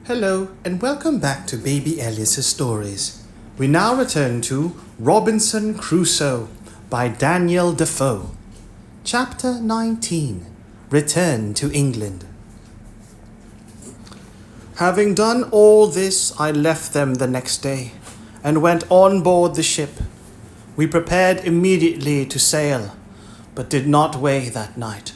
Hello and welcome back to Baby Alice's Stories. We now return to Robinson Crusoe by Daniel Defoe. Chapter 19. Return to England. Having done all this, I left them the next day and went on board the ship. We prepared immediately to sail, but did not weigh that night.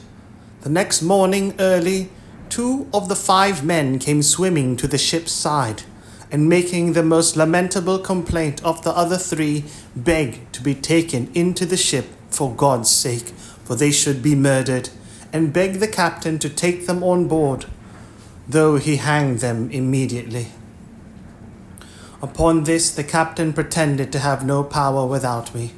The next morning early, 2 of the 5 men came swimming to the ship's side, and making the most lamentable complaint of the other 3, begged to be taken into the ship for God's sake, for they should be murdered, and begged the captain to take them on board, though he hanged them immediately. Upon this the captain pretended to have no power without me,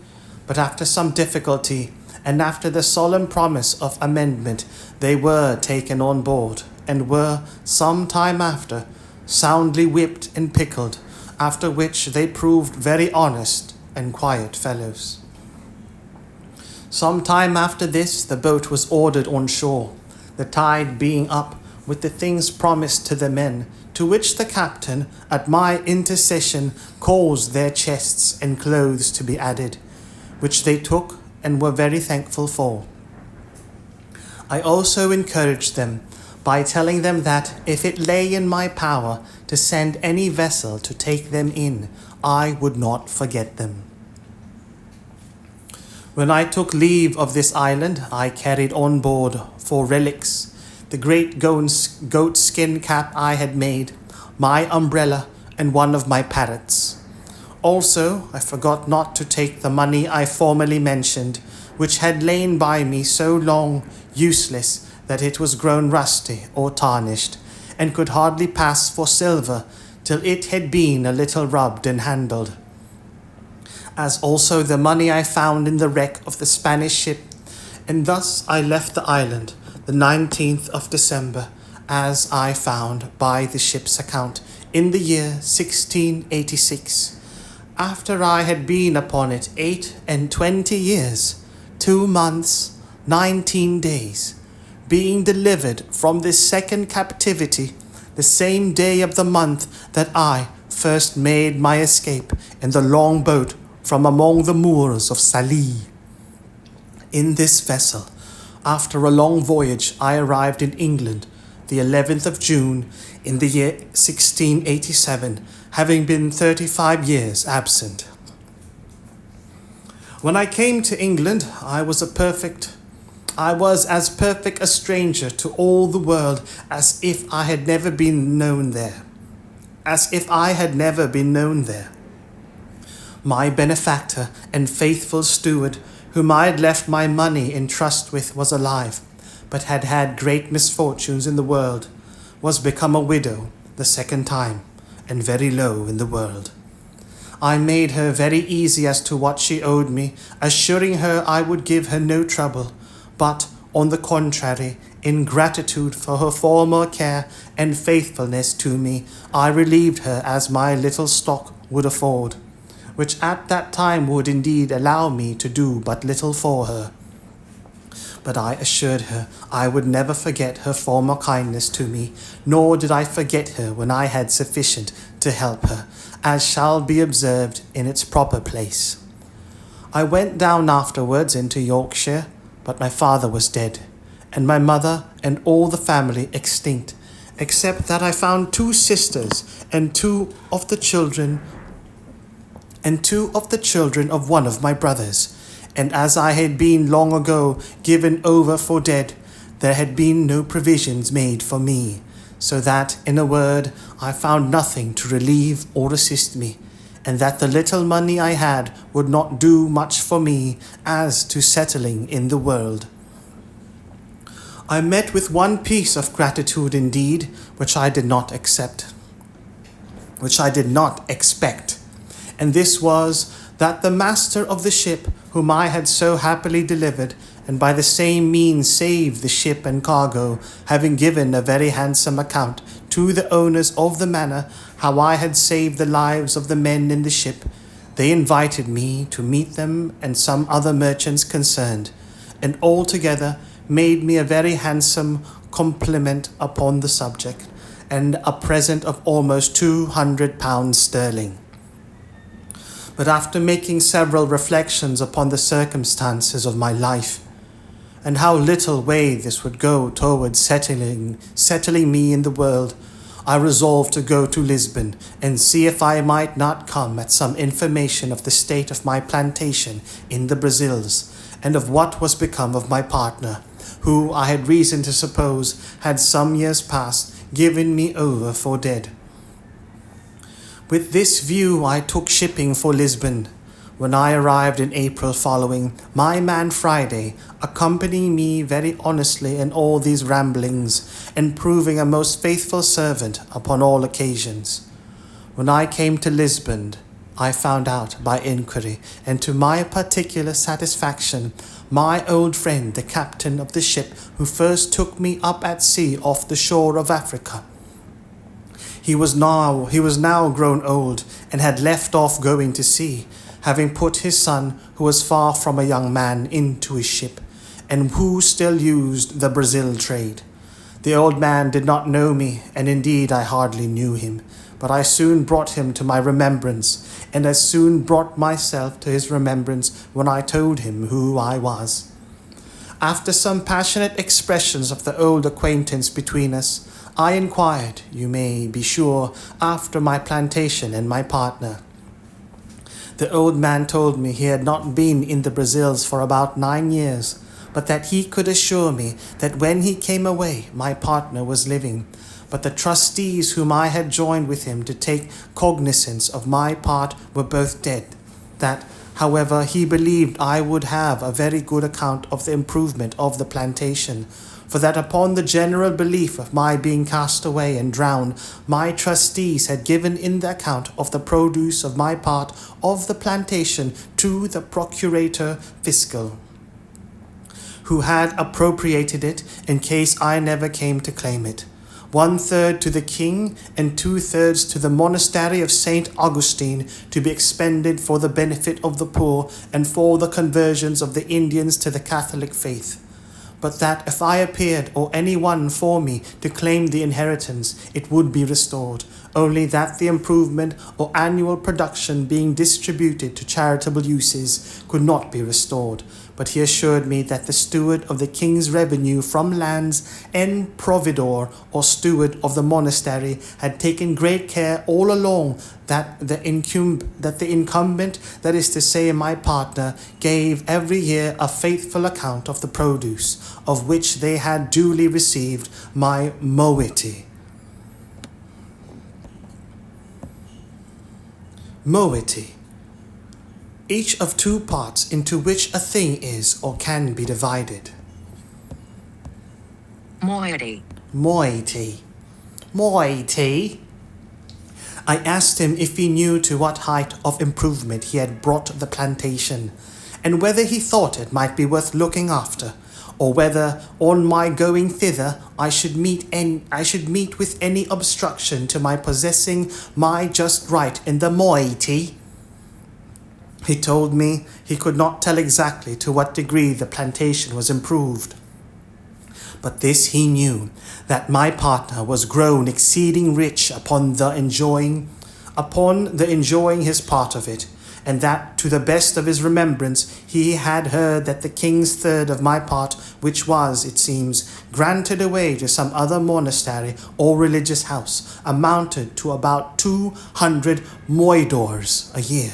but after some difficulty, and after the solemn promise of amendment, they were taken on board, and were, some time after, soundly whipped and pickled, after which they proved very honest and quiet fellows. Some time after this, the boat was ordered on shore, the tide being up, with the things promised to the men, to which the captain, at my intercession, caused their chests and clothes to be added, which they took and were very thankful for. I also encouraged them by telling them that if it lay in my power to send any vessel to take them in, I would not forget them. When I took leave of this island, I carried on board for relics the great goat skin cap I had made, my umbrella, and one of my parrots. Also, I forgot not to take the money I formerly mentioned, which had lain by me so long useless that it was grown rusty or tarnished, and could hardly pass for silver till it had been a little rubbed and handled. As also the money I found in the wreck of the Spanish ship, and thus I left the island the 19th of December, as I found by the ship's account, in the year 1686. After I had been upon it 28 years, 2 months, 19 days, being delivered from this second captivity, the same day of the month that I first made my escape in the long boat from among the Moors of Sallee. In this vessel, after a long voyage, I arrived in England the 11th of June in the year 1687, having been 35 years absent. When I came to England, I was as perfect a stranger to all the world as if I had never been known there. My benefactor and faithful steward, whom I had left my money in trust with, was alive, but had had great misfortunes in the world, was become a widow the second time, and very low in the world. I made her very easy as to what she owed me, assuring her I would give her no trouble, but, on the contrary, in gratitude for her former care and faithfulness to me, I relieved her as my little stock would afford, which at that time would indeed allow me to do but little for her. But I assured her I would never forget her former kindness to me, nor did I forget her when I had sufficient to help her, as shall be observed in its proper place. I went down afterwards into Yorkshire, but my father was dead, and my mother and all the family extinct, except that I found 2 sisters and 2 of the children of one of my brothers. And as I had been long ago given over for dead, there had been no provisions made for me, so that, in a word, I found nothing to relieve or assist me, and that the little money I had would not do much for me as to settling in the world. I met with one piece of gratitude indeed, which I did not expect, and this was that the master of the ship, whom I had so happily delivered, and by the same means saved the ship and cargo, having given a very handsome account to the owners of the manor how I had saved the lives of the men in the ship, they invited me to meet them and some other merchants concerned, and altogether made me a very handsome compliment upon the subject, and a present of almost £200 sterling. But after making several reflections upon the circumstances of my life, and how little way this would go towards settling me in the world, I resolved to go to Lisbon and see if I might not come at some information of the state of my plantation in the Brazils, and of what was become of my partner, who I had reason to suppose had some years past given me over for dead. With this view I took shipping for Lisbon. When I arrived in April following, my man Friday, accompanying me very honestly in all these ramblings, and proving a most faithful servant upon all occasions. When I came to Lisbon, I found out by inquiry, and to my particular satisfaction, my old friend, the captain of the ship who first took me up at sea off the shore of Africa. He was now grown old, and had left off going to sea, having put his son, who was far from a young man, into his ship, and who still used the Brazil trade. The old man did not know me, and indeed I hardly knew him, but I soon brought him to my remembrance, and as soon brought myself to his remembrance when I told him who I was. After some passionate expressions of the old acquaintance between us, I inquired, you may be sure, after my plantation and my partner. The old man told me he had not been in the Brazils for about 9 years, but that he could assure me that when he came away, my partner was living, but the trustees whom I had joined with him to take cognizance of my part were both dead. That, however, he believed I would have a very good account of the improvement of the plantation, for that upon the general belief of my being cast away and drowned, my trustees had given in the account of the produce of my part of the plantation to the procurator fiscal, who had appropriated it in case I never came to claim it. 1/3 to the king, and 2/3 to the monastery of St. Augustine, to be expended for the benefit of the poor and for the conversions of the Indians to the Catholic faith. But that if I appeared or any one for me to claim the inheritance, it would be restored, only that the improvement or annual production being distributed to charitable uses could not be restored. But he assured me that the steward of the king's revenue from lands and providor or steward of the monastery had taken great care all along that the incumbent, that is to say my partner, gave every year a faithful account of the produce, of which they had duly received my moiety. Moiety. Each of two parts into which a thing is or can be divided. Moiety. Moiety. Moiety. I asked him if he knew to what height of improvement he had brought the plantation, and whether he thought it might be worth looking after, or whether on my going thither I should meet with any obstruction to my possessing my just right in the moiety. He told me he could not tell exactly to what degree the plantation was improved. But this he knew, that my partner was grown exceeding rich upon the enjoying his part of it, and that to the best of his remembrance he had heard that the king's third of my part, which was, it seems, granted away to some other monastery or religious house, amounted to about 200 moidores a year.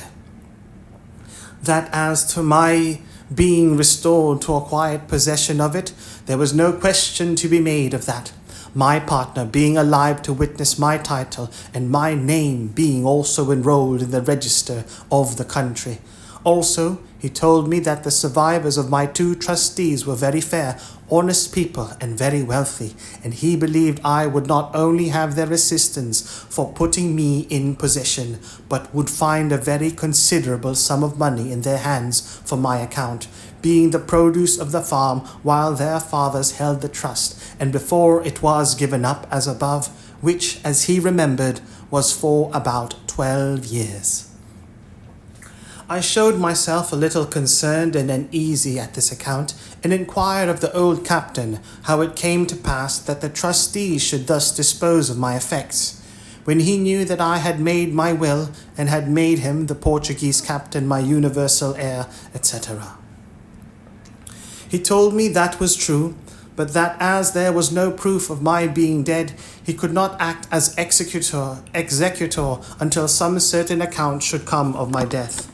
That as to my being restored to a quiet possession of it, there was no question to be made of that, my partner being alive to witness my title, and my name being also enrolled in the register of the country. Also, he told me that the survivors of my two trustees were very fair, honest people, and very wealthy, and he believed I would not only have their assistance for putting me in possession, but would find a very considerable sum of money in their hands for my account, being the produce of the farm while their fathers held the trust, and before it was given up as above, which, as he remembered, was for about 12 years. I showed myself a little concerned and uneasy at this account, and inquired of the old captain how it came to pass that the trustees should thus dispose of my effects, when he knew that I had made my will, and had made him, the Portuguese captain, my universal heir, etc. He told me that was true, but that as there was no proof of my being dead, he could not act as executor until some certain account should come of my death.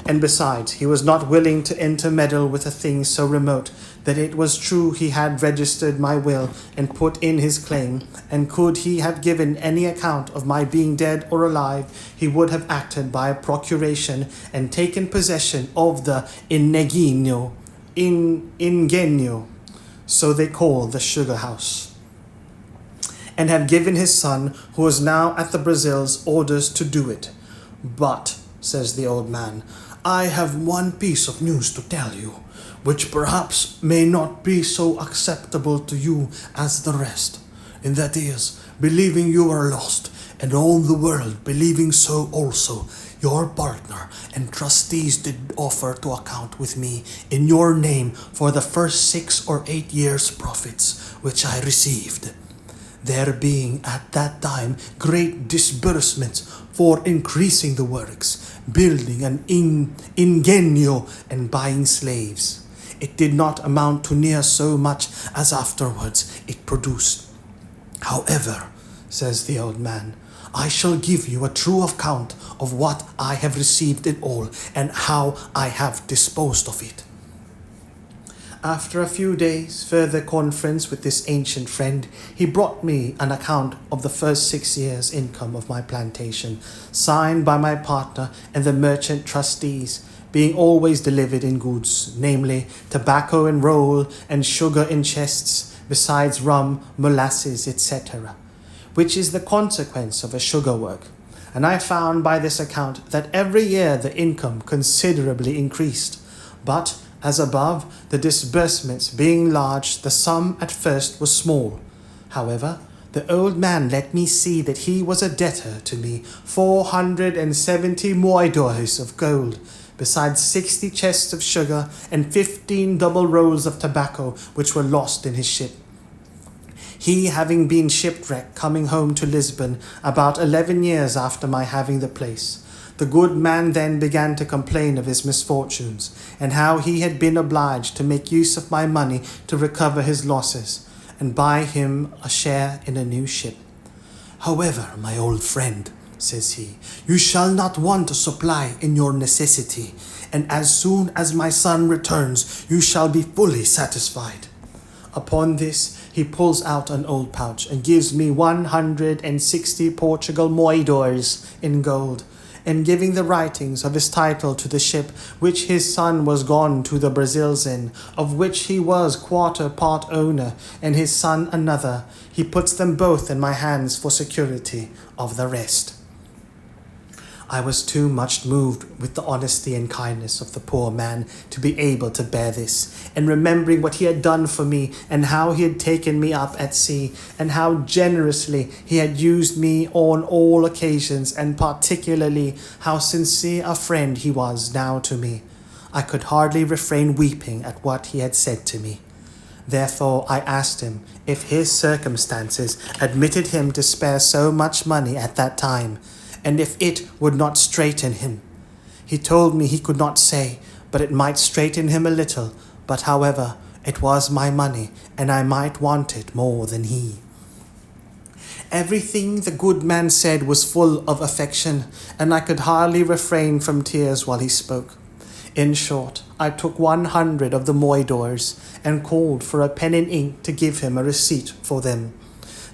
And besides, he was not willing to intermeddle with a thing so remote, that it was true he had registered my will and put in his claim, and could he have given any account of my being dead or alive, he would have acted by a procuration and taken possession of the ingenio, so they call the sugar house, and have given his son, who is now at the Brazils, orders to do it. But, says the old man, I have one piece of news to tell you, which perhaps may not be so acceptable to you as the rest, and that is, believing you are lost, and all the world believing so also, your partner and trustees did offer to account with me in your name for the first 6 or 8 years' profits which I received, there being at that time great disbursements for increasing the works, building an ingenio, and buying slaves. It did not amount to near so much as afterwards it produced. However, says the old man, I shall give you a true account of what I have received in all, and how I have disposed of it. After a few days' further conference with this ancient friend, he brought me an account of the first 6 years' income of my plantation, signed by my partner and the merchant trustees, being always delivered in goods, namely tobacco in roll and sugar in chests, besides rum, molasses, etc., which is the consequence of a sugar work. And I found by this account that every year the income considerably increased, but as above, the disbursements being large, the sum at first was small. However, the old man let me see that he was a debtor to me 470 moidores of gold, besides 60 chests of sugar and 15 double rolls of tobacco, which were lost in his ship. He having been shipwrecked coming home to Lisbon about 11 years after my having the place. The good man then began to complain of his misfortunes, and how he had been obliged to make use of my money to recover his losses, and buy him a share in a new ship. However, my old friend, says he, you shall not want a supply in your necessity, and as soon as my son returns, you shall be fully satisfied. Upon this, he pulls out an old pouch, and gives me 160 Portugal moidores in gold, and giving the writings of his title to the ship which his son was gone to the Brazils in, of which he was quarter part owner, and his son another, he puts them both in my hands for security of the rest. I was too much moved with the honesty and kindness of the poor man to be able to bear this, and remembering what he had done for me, and how he had taken me up at sea, and how generously he had used me on all occasions, and particularly how sincere a friend he was now to me, I could hardly refrain weeping at what he had said to me. Therefore I asked him if his circumstances admitted him to spare so much money at that time, and if it would not straiten him. He told me he could not say, but it might straiten him a little, but however, it was my money, and I might want it more than he. Everything the good man said was full of affection, and I could hardly refrain from tears while he spoke. In short, I took 100 of the moidores, and called for a pen and ink to give him a receipt for them.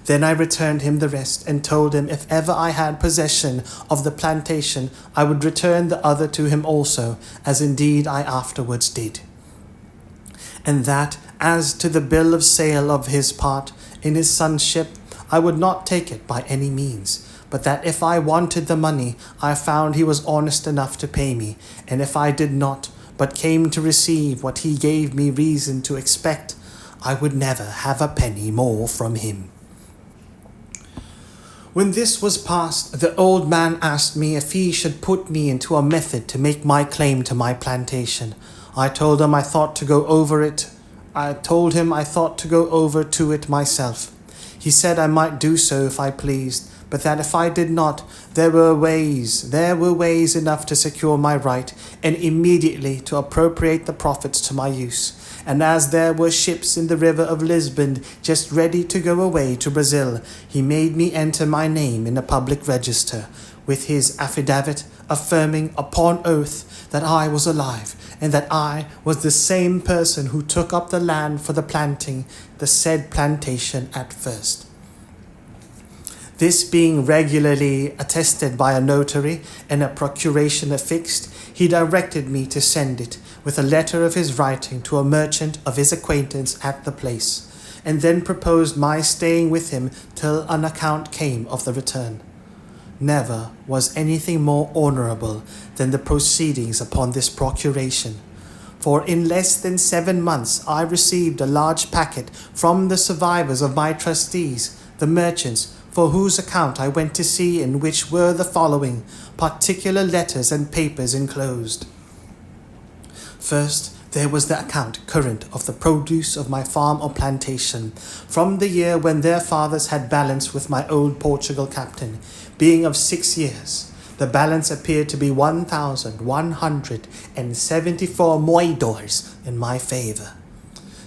Then I returned him the rest, and told him if ever I had possession of the plantation, I would return the other to him also, as indeed I afterwards did. And that, as to the bill of sale of his part in his son's ship, I would not take it by any means, but that if I wanted the money, I found he was honest enough to pay me, and if I did not, but came to receive what he gave me reason to expect, I would never have a penny more from him. When this was past, the old man asked me if he should put me into a method to make my claim to my plantation. I told him I thought to go over to it myself. He said I might do so if I pleased, but that if I did not, there were ways enough to secure my right, and immediately to appropriate the profits to my use. And as there were ships in the river of Lisbon just ready to go away to Brazil, he made me enter my name in a public register, with his affidavit affirming upon oath that I was alive, and that I was the same person who took up the land for the planting the said plantation at first. This being regularly attested by a notary and a procuration affixed, he directed me to send it, with a letter of his writing, to a merchant of his acquaintance at the place, and then proposed my staying with him till an account came of the return. Never was anything more honourable than the proceedings upon this procuration, for in less than 7 months I received a large packet from the survivors of my trustees, the merchants, for whose account I went to see, in which were the following particular letters and papers enclosed. First, there was the account current of the produce of my farm or plantation, from the year when their fathers had balance with my old Portugal captain, being of 6 years. The balance appeared to be 1,174 moidores in my favour.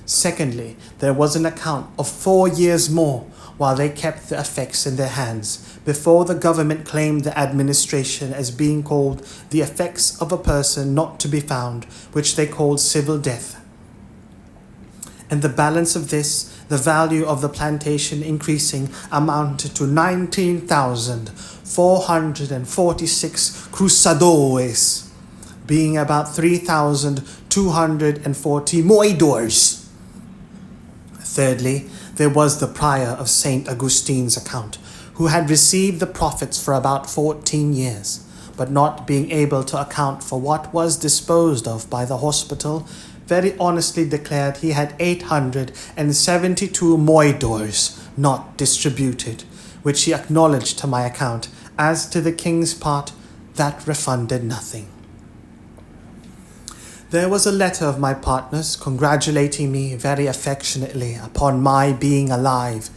Secondly, there was an account of 4 years more, while they kept the effects in their hands, before the government claimed the administration as being called the effects of a person not to be found, which they called civil death. And the balance of this, the value of the plantation increasing, amounted to 19,446 cruzadoes, being about 3,240 moidores. Thirdly, there was the prior of St. Augustine's account, who had received the profits for about 14 years, but not being able to account for what was disposed of by the hospital, very honestly declared he had 872 moidores not distributed, which he acknowledged to my account. As to the king's part, that refunded nothing. There was a letter of my partner's congratulating me very affectionately upon my being alive,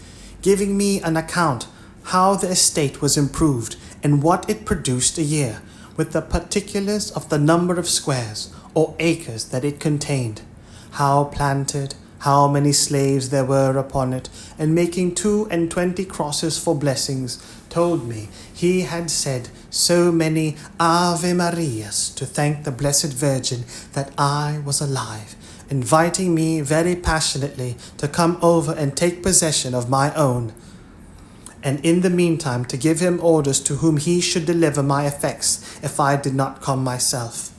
giving me an account how the estate was improved and what it produced a year, with the particulars of the number of squares or acres that it contained, how planted, how many slaves there were upon it, and making 22 crosses for blessings, told me he had said so many Ave Marias to thank the Blessed Virgin that I was alive, inviting me very passionately to come over and take possession of my own, and in the meantime to give him orders to whom he should deliver my effects if I did not come myself.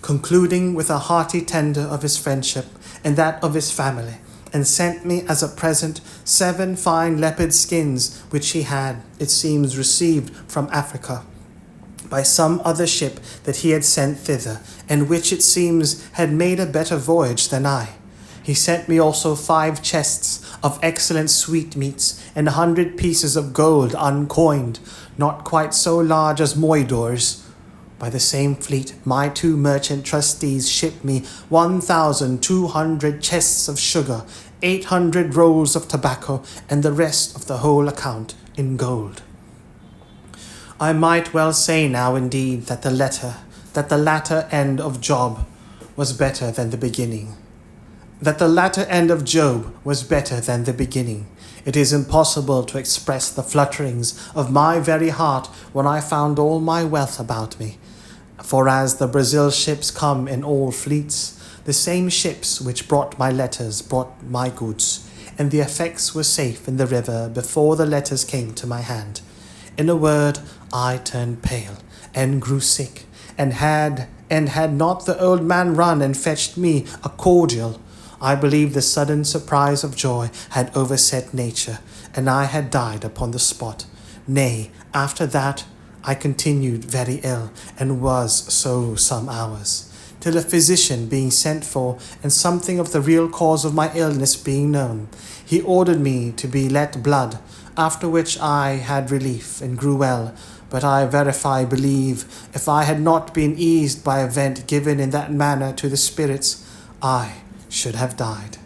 Concluding with a hearty tender of his friendship and that of his family, and sent me as a present 7 fine leopard skins, which he had, it seems, received from Africa by some other ship that he had sent thither, and which, it seems, had made a better voyage than I. He sent me also 5 chests of excellent sweetmeats, and 100 pieces of gold uncoined, not quite so large as moidores. By the same fleet, my 2 merchant trustees shipped me 1,200 chests of sugar, 800 rolls of tobacco, and the rest of the whole account in gold. I might well say now, indeed, that the latter end of Job was better than the beginning. That the latter end of Job was better than the beginning. It is impossible to express the flutterings of my very heart when I found all my wealth about me. For as the Brazil ships come in all fleets, the same ships which brought my letters brought my goods, and the effects were safe in the river before the letters came to my hand. In a word, I turned pale, and grew sick, and had not the old man run and fetched me a cordial, I believe the sudden surprise of joy had overset nature, and I had died upon the spot. Nay, after that, I continued very ill, and was so some hours, till a physician being sent for, and something of the real cause of my illness being known, He ordered me to be let blood, after which I had relief and grew well, but I believe, if I had not been eased by a vent given in that manner to the spirits, I should have died.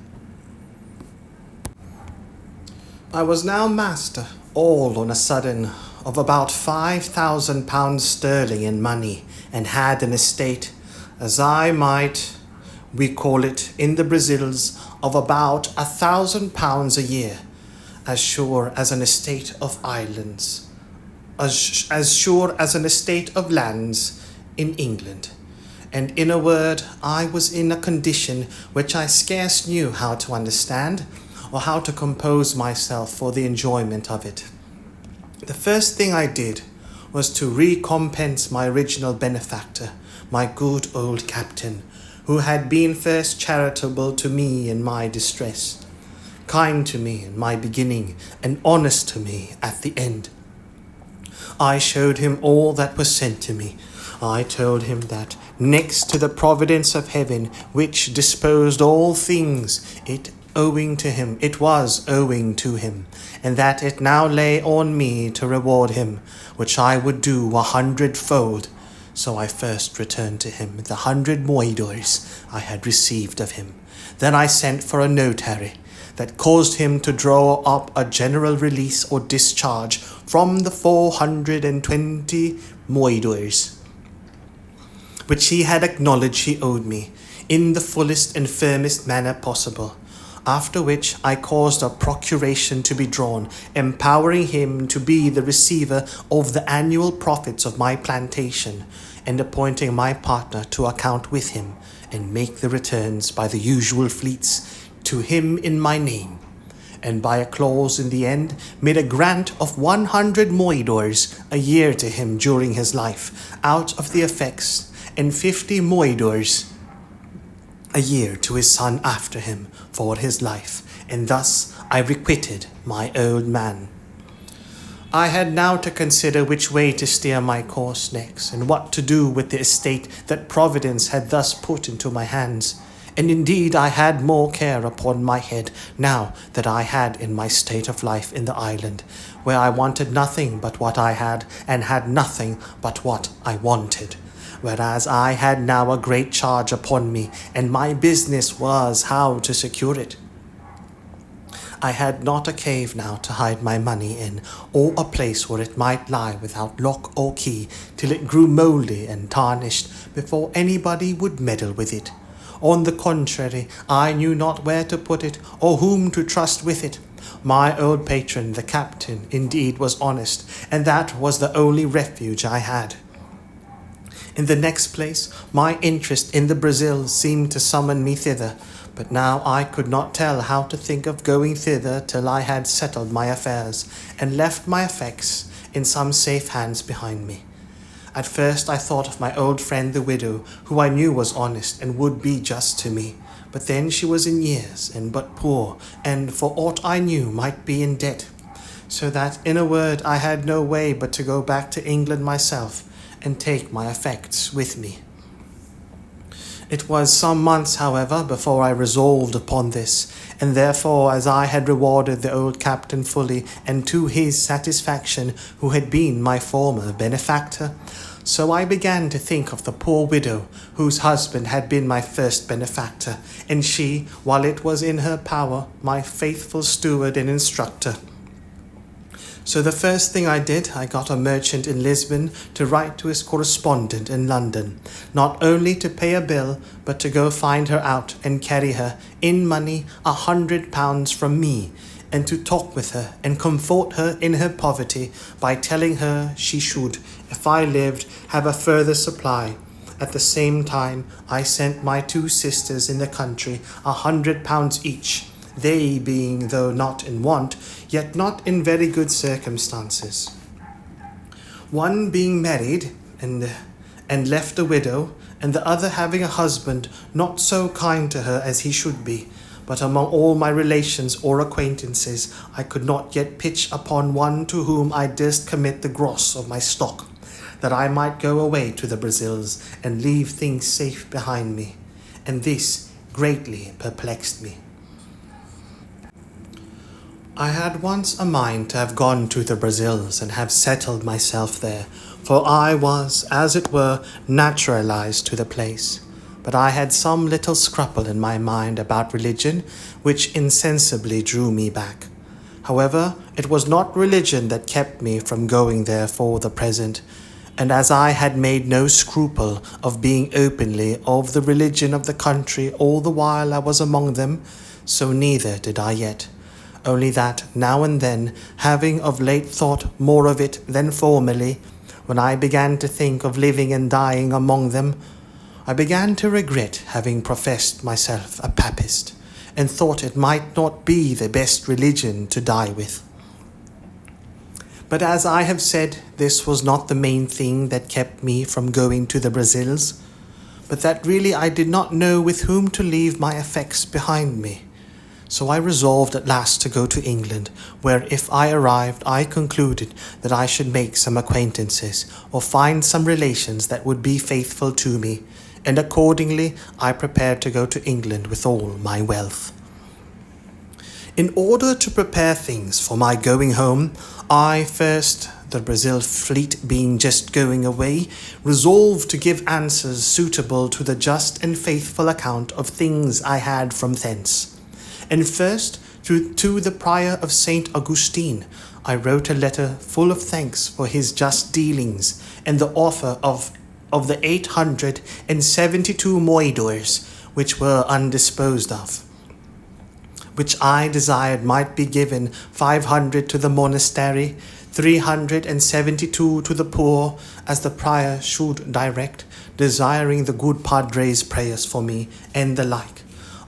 I was now master, all on a sudden, of about £5,000 sterling in money, and had an estate, as we call it in the Brazils, of about £1,000 a year, as sure as an estate of islands, as sure as an estate of lands in England. And in a word, I was in a condition which I scarce knew how to understand, or how to compose myself for the enjoyment of it. The first thing I did was to recompense my original benefactor, my good old captain, who had been first charitable to me in my distress, kind to me in my beginning, and honest to me at the end. I showed him all that was sent to me. I told him that, next to the providence of heaven, which disposed all things, it was owing to him, and that it now lay on me to reward him, which I would do 100-fold. So I first returned to him the 100 moidores I had received of him. Then I sent for a notary, that caused him to draw up a general release or discharge from the 420 moidores, which he had acknowledged he owed me, in the fullest and firmest manner possible. After which I caused a procuration to be drawn, empowering him to be the receiver of the annual profits of my plantation, and appointing my partner to account with him, and make the returns by the usual fleets to him in my name, and by a clause in the end made a grant of 100 moidores a year to him during his life, out of the effects, and 50 moidores a year to his son after him for his life, and thus I requited my old man. I had now to consider which way to steer my course next, and what to do with the estate that Providence had thus put into my hands. And indeed I had more care upon my head now that I had in my state of life in the island, where I wanted nothing but what I had, and had nothing but what I wanted. Whereas I had now a great charge upon me, and my business was how to secure it. I had not a cave now to hide my money in, or a place where it might lie without lock or key, till it grew mouldy and tarnished before anybody would meddle with it. On the contrary, I knew not where to put it, or whom to trust with it. My old patron, the captain, indeed was honest, and that was the only refuge I had. In the next place, my interest in the Brazils seemed to summon me thither, but now I could not tell how to think of going thither till I had settled my affairs, and left my effects in some safe hands behind me. At first I thought of my old friend the widow, who I knew was honest and would be just to me, but then she was in years, and but poor, and for aught I knew might be in debt, so that, in a word, I had no way but to go back to England myself, and take my effects with me. It was some months, however, before I resolved upon this, and therefore, as I had rewarded the old captain fully, and to his satisfaction, who had been my former benefactor, so I began to think of the poor widow, whose husband had been my first benefactor, and she, while it was in her power, my faithful steward and instructor. So the first thing I did, I got a merchant in Lisbon to write to his correspondent in London, not only to pay a bill, but to go find her out and carry her, in money, £100 from me, and to talk with her and comfort her in her poverty by telling her she should, if I lived, have a further supply. At the same time, I sent my 2 sisters in the country £100 each, they being, though not in want, yet not in very good circumstances. One being married and left a widow, and the other having a husband not so kind to her as he should be. But among all my relations or acquaintances, I could not yet pitch upon one to whom I durst commit the gross of my stock, that I might go away to the Brazils and leave things safe behind me, and this greatly perplexed me. I had once a mind to have gone to the Brazils and have settled myself there, for I was, as it were, naturalized to the place. But I had some little scruple in my mind about religion, which insensibly drew me back. However, it was not religion that kept me from going there for the present, and as I had made no scruple of being openly of the religion of the country all the while I was among them, so neither did I yet. Only that, now and then, having of late thought more of it than formerly, when I began to think of living and dying among them, I began to regret having professed myself a papist, and thought it might not be the best religion to die with. But as I have said, this was not the main thing that kept me from going to the Brazils, but that really I did not know with whom to leave my effects behind me. So I resolved at last to go to England, where if I arrived, I concluded that I should make some acquaintances, or find some relations that would be faithful to me, and accordingly I prepared to go to England with all my wealth. In order to prepare things for my going home, I first, the Brazil fleet being just going away, resolved to give answers suitable to the just and faithful account of things I had from thence. And first, to the prior of St. Augustine, I wrote a letter full of thanks for his just dealings, and the offer of the 872 moidores, which were undisposed of, which I desired might be given 500 to the monastery, 372 to the poor, as the prior should direct, desiring the good padre's prayers for me, and the like.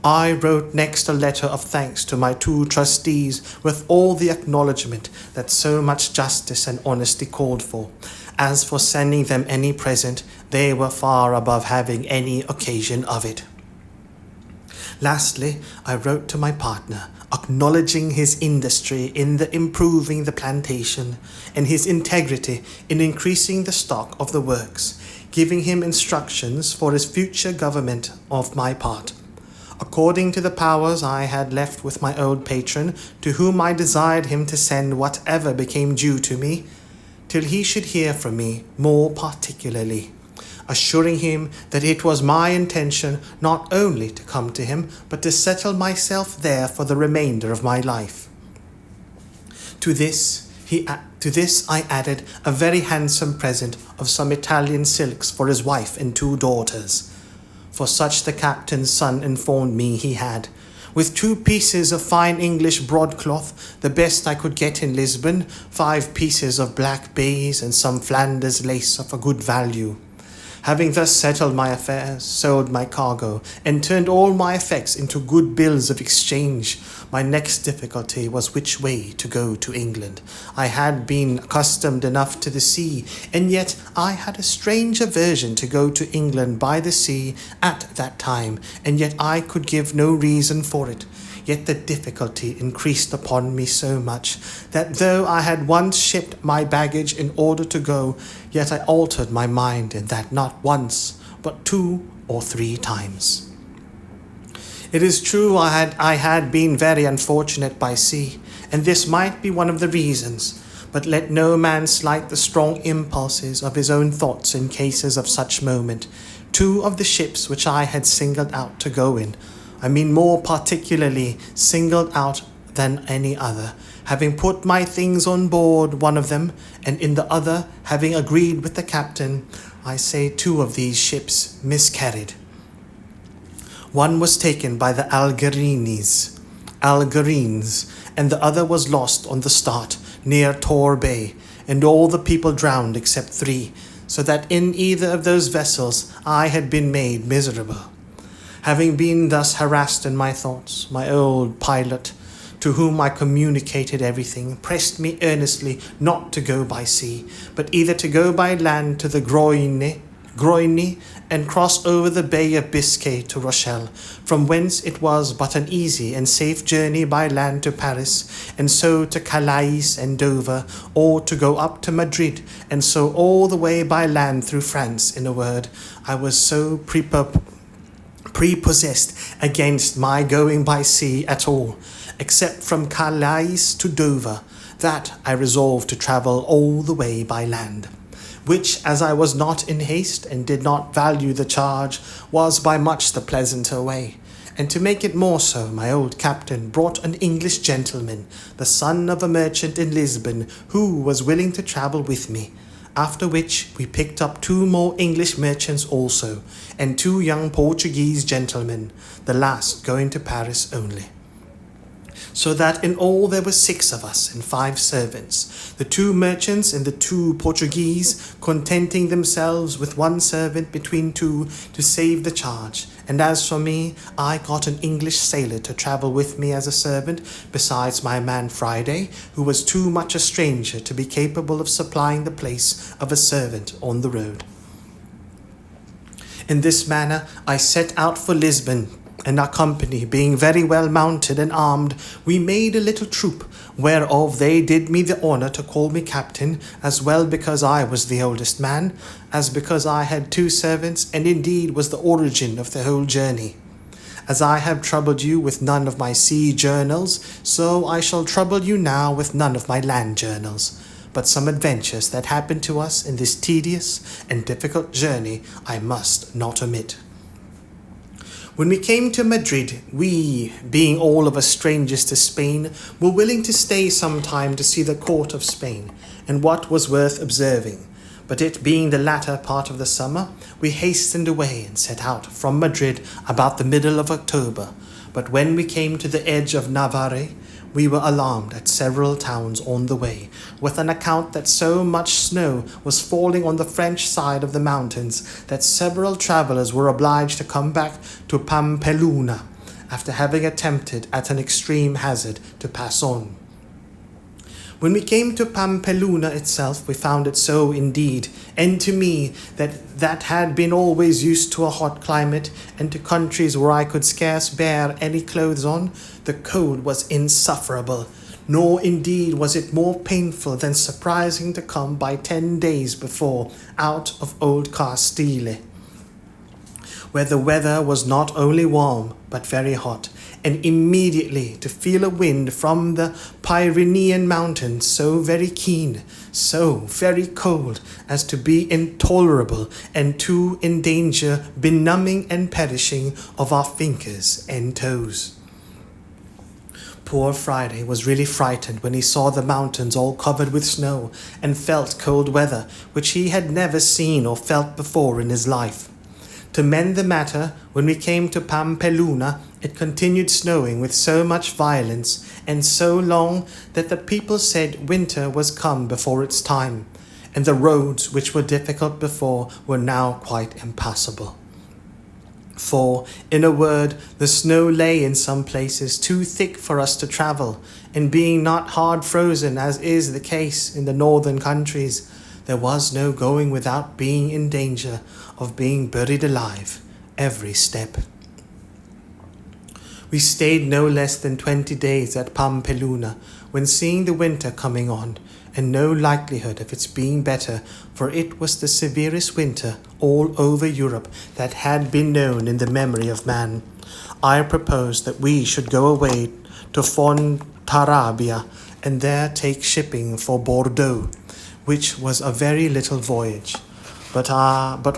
I wrote next a letter of thanks to my 2 trustees, with all the acknowledgment that so much justice and honesty called for. As for sending them any present, they were far above having any occasion of it. Lastly, I wrote to my partner, acknowledging his industry in the improving the plantation, and his integrity in increasing the stock of the works, giving him instructions for his future government of my part, according to the powers I had left with my old patron, to whom I desired him to send whatever became due to me, till he should hear from me more particularly, assuring him that it was my intention not only to come to him, but to settle myself there for the remainder of my life. To this I added a very handsome present of some Italian silks for his wife and 2 daughters, for such the captain's son informed me he had, with 2 pieces of fine English broadcloth, the best I could get in Lisbon, 5 pieces of black baize, and some Flanders lace of a good value. Having thus settled my affairs, sold my cargo, and turned all my effects into good bills of exchange, my next difficulty was which way to go to England. I had been accustomed enough to the sea, and yet I had a strange aversion to go to England by the sea at that time, and yet I could give no reason for it. Yet the difficulty increased upon me so much, that though I had once shipped my baggage in order to go, yet I altered my mind in that not once, but 2 or 3 times. It is true I had been very unfortunate by sea, and this might be one of the reasons, but let no man slight the strong impulses of his own thoughts in cases of such moment. 2 of the ships which I had singled out to go in, I mean more particularly singled out than any other, having put my things on board one of them, and in the other having agreed with the captain, I say 2 of these ships miscarried. One was taken by the Algerines, and the other was lost on the start near Tor Bay, and all the people drowned except 3, so that in either of those vessels I had been made miserable. Having been thus harassed in my thoughts, my old pilot, to whom I communicated everything, pressed me earnestly not to go by sea, but either to go by land to the Groyne, and cross over the Bay of Biscay to Rochelle, from whence it was but an easy and safe journey by land to Paris, and so to Calais and Dover, or to go up to Madrid, and so all the way by land through France. In a word, I was so prepossessed against my going by sea at all, except from Calais to Dover, that I resolved to travel all the way by land, which, as I was not in haste and did not value the charge, was by much the pleasanter way. And to make it more so, my old captain brought an English gentleman, the son of a merchant in Lisbon, who was willing to travel with me. After which we picked up 2 more English merchants also, and 2 young Portuguese gentlemen, the last going to Paris only. So that in all there were 6 of us and 5 servants, the 2 merchants and the 2 Portuguese contenting themselves with 1 servant between 2 to save the charge. And as for me, I got an English sailor to travel with me as a servant, besides my man Friday, who was too much a stranger to be capable of supplying the place of a servant on the road. In this manner I set out for Lisbon, and our company being very well mounted and armed, we made a little troop, whereof they did me the honour to call me captain, as well because I was the oldest man, as because I had 2 servants, and indeed was the origin of the whole journey. As I have troubled you with none of my sea journals, so I shall trouble you now with none of my land journals. But some adventures that happened to us in this tedious and difficult journey I must not omit. When we came to Madrid, we, being all of us strangers to Spain, were willing to stay some time to see the court of Spain, and what was worth observing. But it being the latter part of the summer, we hastened away and set out from Madrid about the middle of October. But when we came to the edge of Navarre, we were alarmed at several towns on the way, with an account that so much snow was falling on the French side of the mountains that several travellers were obliged to come back to Pampeluna, after having attempted at an extreme hazard to pass on. When we came to Pampeluna itself, we found it so indeed, and to me, that had been always used to a hot climate, and to countries where I could scarce bear any clothes on, the cold was insufferable, nor indeed was it more painful than surprising to come by 10 days before out of old Castile, where the weather was not only warm, but very hot, and immediately to feel a wind from the Pyrenean mountains so very keen, so very cold, as to be intolerable, and to endanger benumbing and perishing of our fingers and toes. Poor Friday was really frightened when he saw the mountains all covered with snow, and felt cold weather, which he had never seen or felt before in his life. To mend the matter, when we came to Pampeluna, it continued snowing with so much violence and so long that the people said winter was come before its time, and the roads, which were difficult before, were now quite impassable. For, in a word, the snow lay in some places too thick for us to travel, and being not hard frozen, as is the case in the northern countries, there was no going without being in danger of being buried alive every step. We stayed no less than 20 days at Pampeluna, when seeing the winter coming on, and no likelihood of its being better, for it was the severest winter all over Europe that had been known in the memory of man, I proposed that we should go away to Fontarabia, and there take shipping for Bordeaux, which was a very little voyage. But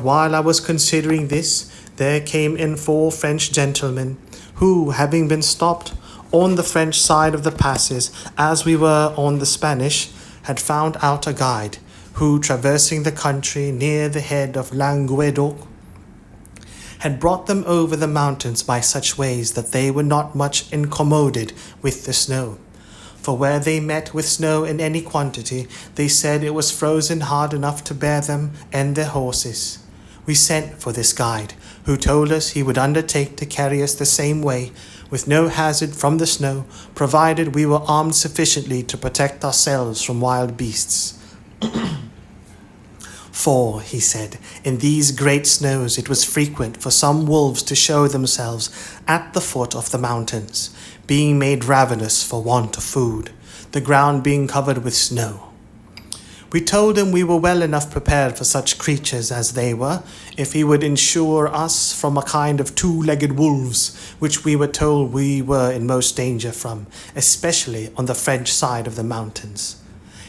while I was considering this, there came in 4 French gentlemen, who, having been stopped on the French side of the passes, as we were on the Spanish, had found out a guide, who, traversing the country near the head of Languedoc, had brought them over the mountains by such ways that they were not much incommoded with the snow. For where they met with snow in any quantity, they said it was frozen hard enough to bear them and their horses. We sent for this guide, who told us he would undertake to carry us the same way, with no hazard from the snow, provided we were armed sufficiently to protect ourselves from wild beasts. For, he said, in these great snows it was frequent for some wolves to show themselves at the foot of the mountains, being made ravenous for want of food, the ground being covered with snow. We told him we were well enough prepared for such creatures as they were, if he would insure us from a kind of two-legged wolves, which we were told we were in most danger from, especially on the French side of the mountains.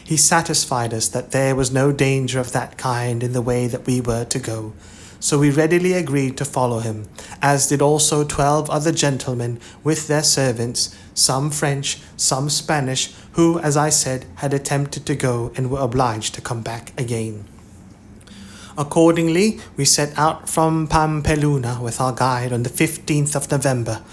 He satisfied us that there was no danger of that kind in the way that we were to go, so we readily agreed to follow him, as did also 12 other gentlemen with their servants, some French, some Spanish, who, as I said, had attempted to go and were obliged to come back again. Accordingly, we set out from Pampeluna with our guide on the 15th of November,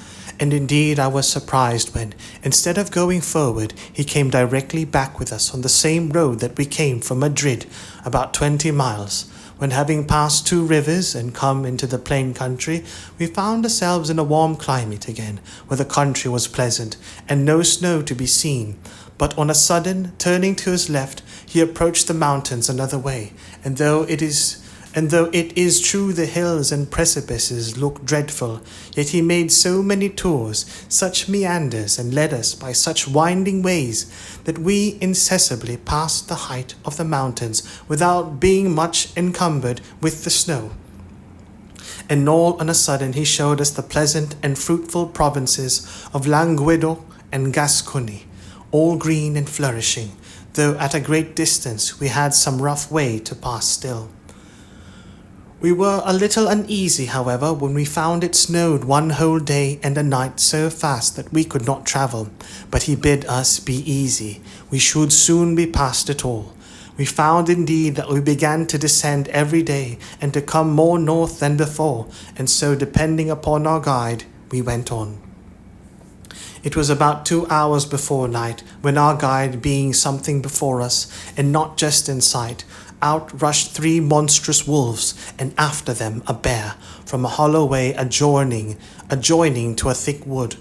and indeed I was surprised when, instead of going forward, he came directly back with us on the same road that we came from Madrid, about 20 miles, when having passed 2 rivers and come into the plain country, we found ourselves in a warm climate again, where the country was pleasant, and no snow to be seen. But on a sudden, turning to his left, he approached the mountains another way, and though it is true the hills and precipices look dreadful, yet he made so many tours, such meanders, and led us by such winding ways, that we insensibly passed the height of the mountains without being much encumbered with the snow. And all on a sudden he showed us the pleasant and fruitful provinces of Languedoc and Gascony, all green and flourishing, though at a great distance we had some rough way to pass still. We were a little uneasy, however, when we found it snowed one whole day and a night so fast that we could not travel, but he bid us be easy, we should soon be past it all. We found indeed that we began to descend every day and to come more north than before, and so depending upon our guide, we went on. It was about 2 hours before night, when our guide being something before us, and not just in sight, out rushed 3 monstrous wolves, and after them a bear, from a hollow way adjoining to a thick wood.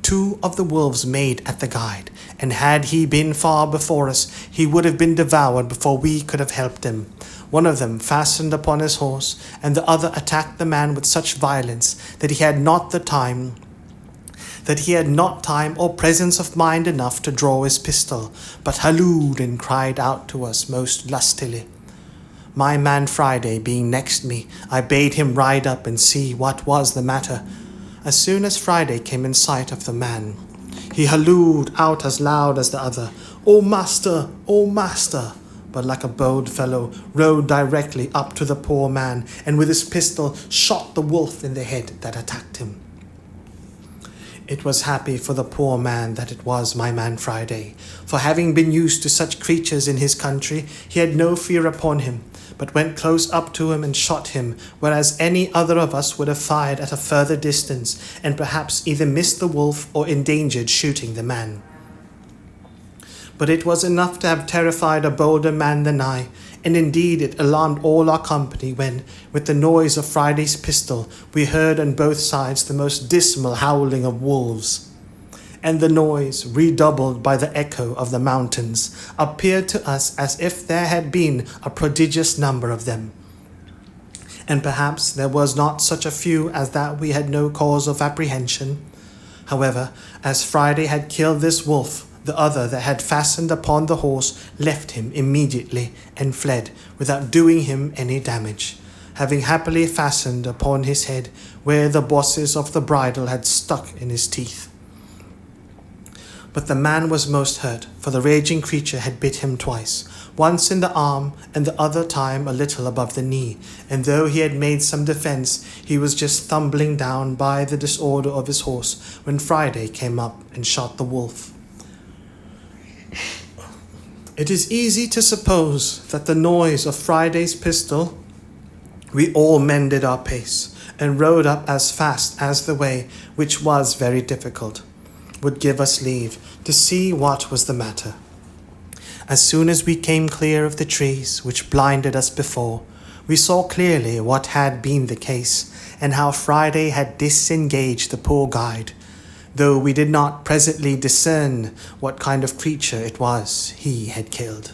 2 of the wolves made at the guide, and had he been far before us, he would have been devoured before we could have helped him. One of them fastened upon his horse, and the other attacked the man with such violence that he had not time or presence of mind enough to draw his pistol, but hallooed and cried out to us most lustily. My man Friday being next me, I bade him ride up and see what was the matter. As soon as Friday came in sight of the man, he hallooed out as loud as the other, "O master! O master!" but like a bold fellow, rode directly up to the poor man, and with his pistol shot the wolf in the head that attacked him. It was happy for the poor man that it was my man Friday, for having been used to such creatures in his country, he had no fear upon him, but went close up to him and shot him, whereas any other of us would have fired at a further distance, and perhaps either missed the wolf or endangered shooting the man. But it was enough to have terrified a bolder man than I, and indeed it alarmed all our company when, with the noise of Friday's pistol, we heard on both sides the most dismal howling of wolves. And the noise, redoubled by the echo of the mountains, appeared to us as if there had been a prodigious number of them. And perhaps there was not such a few as that we had no cause of apprehension. However, as Friday had killed this wolf, the other that had fastened upon the horse left him immediately and fled without doing him any damage, having happily fastened upon his head where the bosses of the bridle had stuck in his teeth. But the man was most hurt, for the raging creature had bit him twice, once in the arm and the other time a little above the knee, and though he had made some defence, he was just tumbling down by the disorder of his horse when Friday came up and shot the wolf. It is easy to suppose that the noise of Friday's pistol, we all mended our pace, and rode up as fast as the way, which was very difficult, would give us leave to see what was the matter. As soon as we came clear of the trees which blinded us before, we saw clearly what had been the case, and how Friday had disengaged the poor guide, though we did not presently discern what kind of creature it was he had killed.